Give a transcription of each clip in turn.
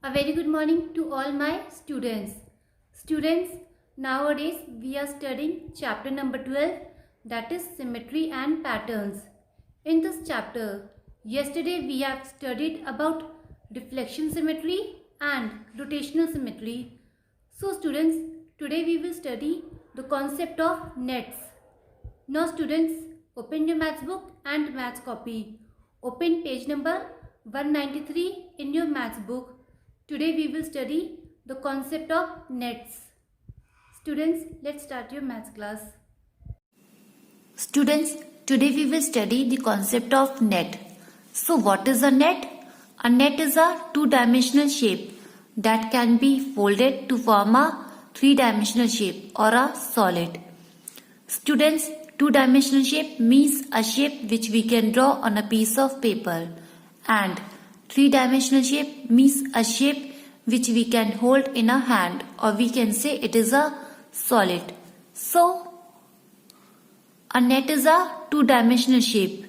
A very good morning to all my students. Students, nowadays we are studying chapter number 12, that is symmetry and patterns. In this chapter, yesterday we have studied about reflection symmetry and rotational symmetry. So students, today we will study the concept of nets. Now students, open your maths book and maths copy. Open page number 193 in your maths book. Today we will study the concept of nets. Students, let's start your maths class. Students, today we will study the concept of net. So what is a net? A net is a two-dimensional shape that can be folded to form a three-dimensional shape or a solid. Students, two-dimensional shape means a shape which we can draw on a piece of paper, and three-dimensional shape means a shape which we can hold in a hand, or we can say it is a solid. So, a net is a two-dimensional shape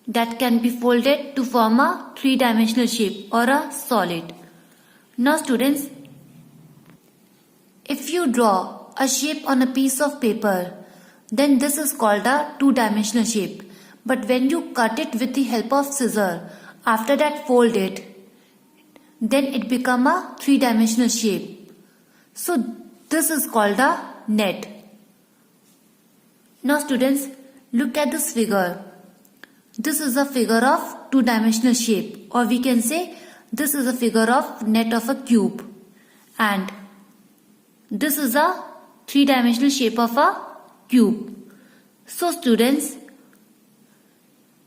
that can be folded to form a three-dimensional shape or a solid. Now students, if you draw a shape on a piece of paper, then this is called a two-dimensional shape. But when you cut it with the help of scissor, after that fold it, then it become a three-dimensional shape. So this is called a net. Now students, look at this figure. This is a figure of two-dimensional shape, or we can say this is a figure of net of a cube, and this is a three-dimensional shape of a cube. So students,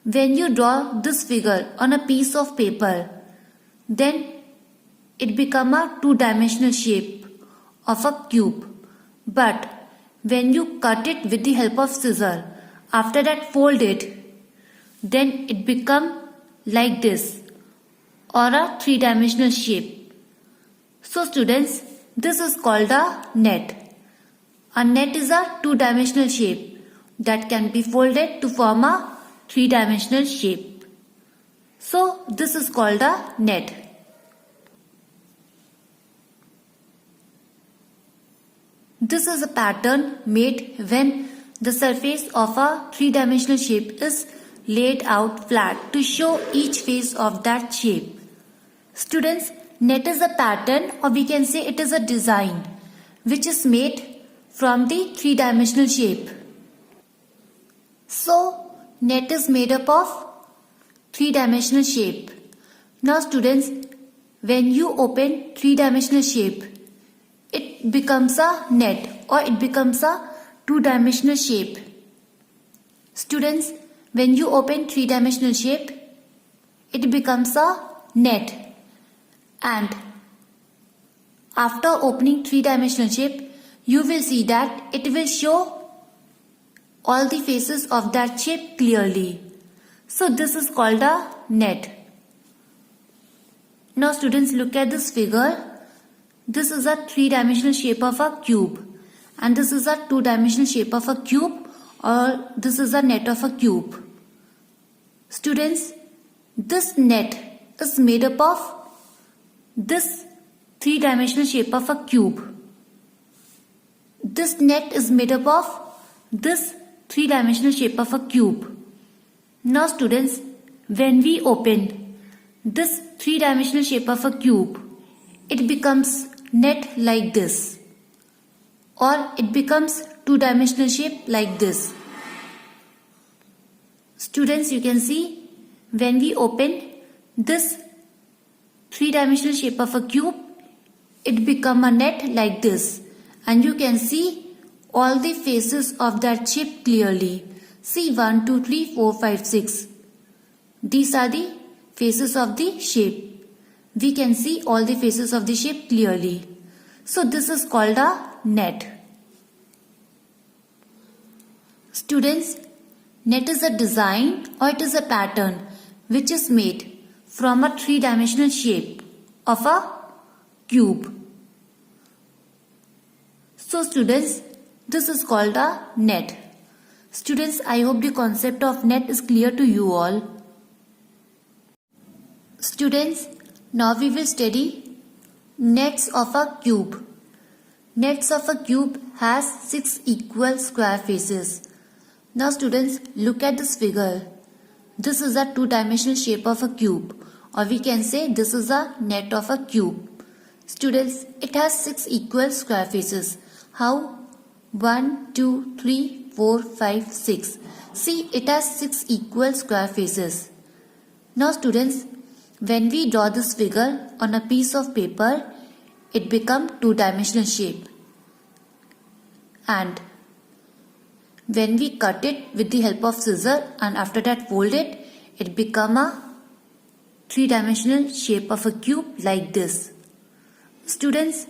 when you draw this figure on a piece of paper, then it become a two-dimensional shape of a cube. But when you cut it with the help of scissor, after that fold it, then it become like this, or a three-dimensional shape. So students, this is called a net. A net is a two-dimensional shape that can be folded to form a three-dimensional shape. So this is called a net. This is a pattern made when the surface of a three-dimensional shape is laid out flat to show each face of that shape. Students, net is a pattern, or we can say it is a design which is made from the three-dimensional shape. So, net is made up of three-dimensional shape. Now students, when you open three-dimensional shape, it becomes a net, or it becomes a two-dimensional shape. Students, when you open three-dimensional shape, it becomes a net. And after opening three-dimensional shape, you will see that it will show all the faces of that shape clearly. So this is called a net. Now students, look at this figure. This is a three-dimensional shape of a cube, and this is a two-dimensional shape of a cube, or this is a net of a cube. Students, this net is made up of this three-dimensional shape of a cube. This net is made up of this three-dimensional shape of a cube. Now students, when we open this three-dimensional shape of a cube, it becomes net like this, or it becomes two-dimensional shape like this. Students, you can see when we open this three-dimensional shape of a cube, it become a net like this, and you can see all the faces of that shape clearly. See 1, 2, 3, 4, 5, 6. These are the faces of the shape. We can see all the faces of the shape clearly. So this is called a net. Students, net is a design, or it is a pattern which is made from a three-dimensional shape of a cube. So students, this is called a net. Students, I hope the concept of net is clear to you all. Students, Now we will study nets of a cube. Nets of a cube has 6 equal square faces. Now students, look at this figure. This is a two-dimensional shape of a cube, or we can say this is a net of a cube. Students, it has 6 equal square faces. How? 1, 2, 3, 4, 5, 6. See, it has 6 equal square faces. Now students, when we draw this figure on a piece of paper, it becomes two-dimensional shape. And when we cut it with the help of scissors and after that fold it, it becomes a three-dimensional shape of a cube like this. Students,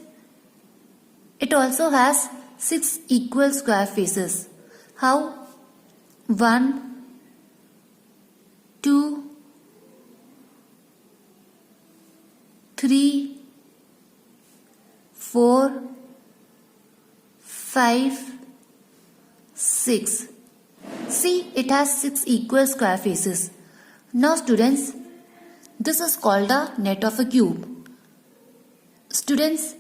it also has 6 equal square faces. How? 1, 2, 3, 4, 5, 6. See, it has 6 equal square faces. Now students, this is called a net of a cube. Students,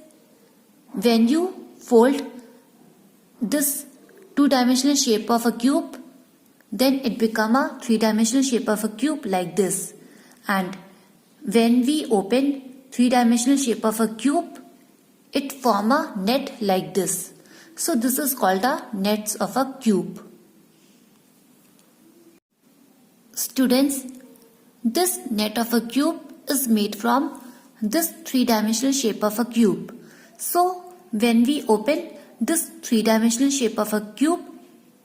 when you fold this two-dimensional shape of a cube, then it becomes a three-dimensional shape of a cube like this. And when we open three-dimensional shape of a cube, it forms a net like this. So this is called a nets of a cube. Students, this net of a cube is made from this three-dimensional shape of a cube. So when we open this three-dimensional shape of a cube,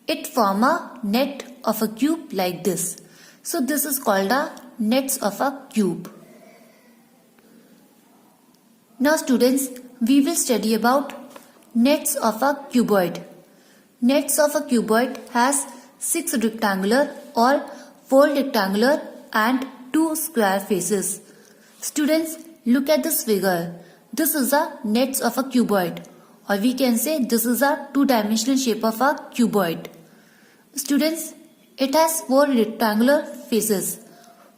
it forms a net of a cube like this. So this is called a nets of a cube. Now students, we will study about nets of a cuboid. Nets of a cuboid has 6 rectangular or 4 rectangular and 2 square faces. Students, look at this figure. This is a nets of a cuboid, or we can say this is a two-dimensional shape of a cuboid. Students, it has 4 rectangular faces.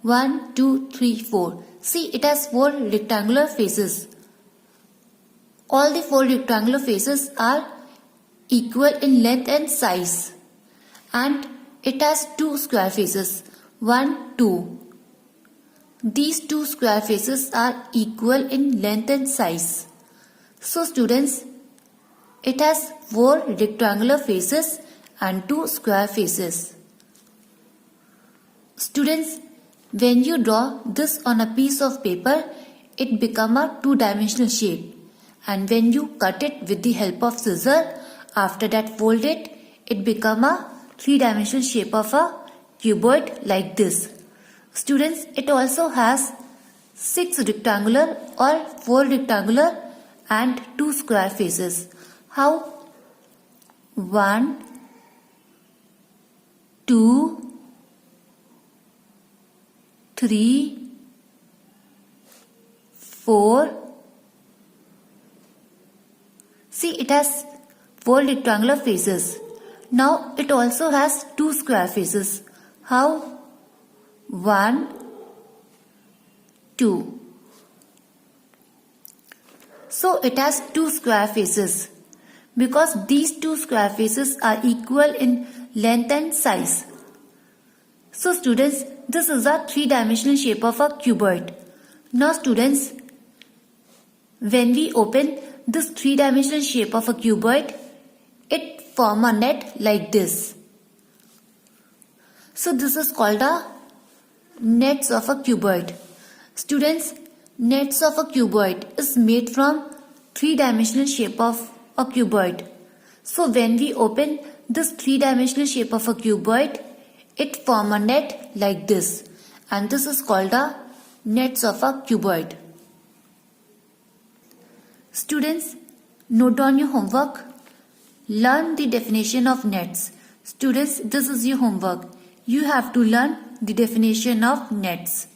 1, 2, 3, 4. See, it has 4 rectangular faces. All the 4 rectangular faces are equal in length and size. And it has 2 square faces. 1, 2. These 2 square faces are equal in length and size. So students, it has 4 rectangular faces and 2 square faces. Students, when you draw this on a piece of paper, it becomes a two-dimensional shape. And when you cut it with the help of scissors, after that fold it, it becomes a three-dimensional shape of a cuboid like this. Students, it also has 6 rectangular or 4 rectangular and 2 square faces. How? 1, 2, 3, 4. See, it has 4 rectangular faces. Now it also has 2 square faces. How? 1, 2. So it has 2 square faces because these 2 square faces are equal in length and size. So students, this is a three-dimensional shape of a cuboid. Now students, when we open this three-dimensional shape of a cuboid, it forms a net like this. So this is called a nets of a cuboid. Students, nets of a cuboid is made from three-dimensional shape of a cuboid. So when we open this three-dimensional shape of a cuboid, it forms a net like this. And this is called a nets of a cuboid. Students, note down your homework. Learn the definition of nets. Students, this is your homework. You have to learn the definition of nets.